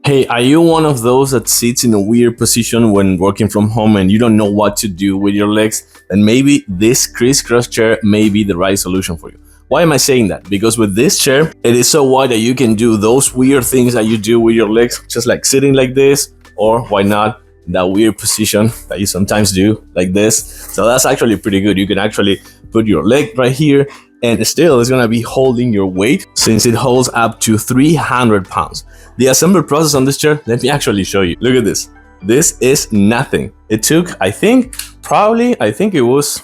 Hey, are you one of those that sits in a weird position when working from home and you don't know what to do with your legs? Then maybe this crisscross chair may be the right solution for you. Why am I saying that? Because with this chair, it is so wide that you can do those weird things that you do with your legs, just like sitting like this, or why not, that weird position that you sometimes do like this. So that's actually pretty good. You can actually put your leg right here and still it's gonna be holding your weight since it holds up to 300 pounds. The assembly process on this chair, let me actually show you. Look at this. This is nothing. It took, I think it was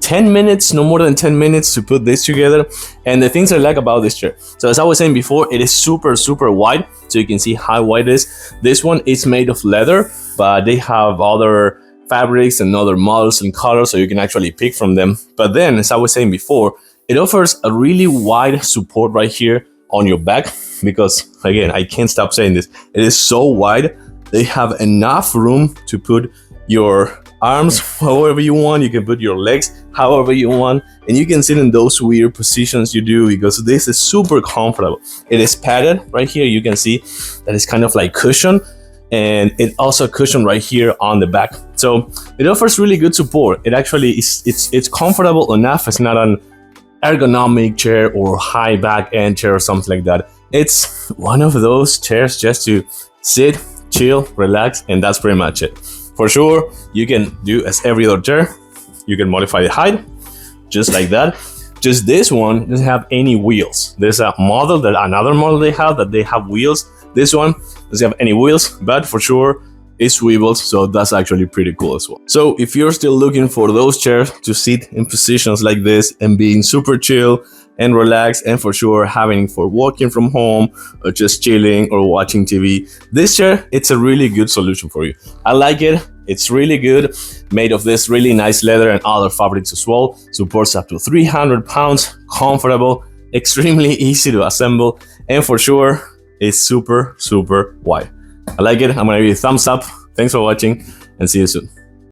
10 minutes, no more than 10 minutes to put this together. And the things I like about this chair. So as I was saying before, it is super wide. So you can see how wide it is. This one is made of leather, but they have other fabrics and other models and colors, so you can actually pick from them. But then, as I was saying before, it offers a really wide support right here on your back, because again, I can't stop saying this, it is so wide. They have enough room to put your arms however you want. You can put your legs however you want, and you can sit in those weird positions you do, because this is super comfortable. It is padded right here. You can see that it's kind of like cushion, and it also cushion right here on the back. So it offers really good support. It actually is, it's comfortable enough. It's not an ergonomic chair or high back end chair or something like that. It's one of those chairs just to sit, chill, relax, and that's pretty much it. For sure, you can do as every other chair. You can modify the height just like that. Just this one doesn't have any wheels. There's a model that another model they have wheels. This one doesn't have any wheels, but for sure it swivels, so that's actually pretty cool as well. So if you're still looking for those chairs to sit in positions like this and being super chill and relaxed, and for sure having for walking from home or just chilling or watching TV, this chair, it's a really good solution for you. I like it. It's really good, made of this really nice leather and other fabrics as well. Supports up to 300 pounds, comfortable, extremely easy to assemble, and for sure it's super wide. I like it. I'm gonna give you a thumbs up. Thanks for watching, and see you soon.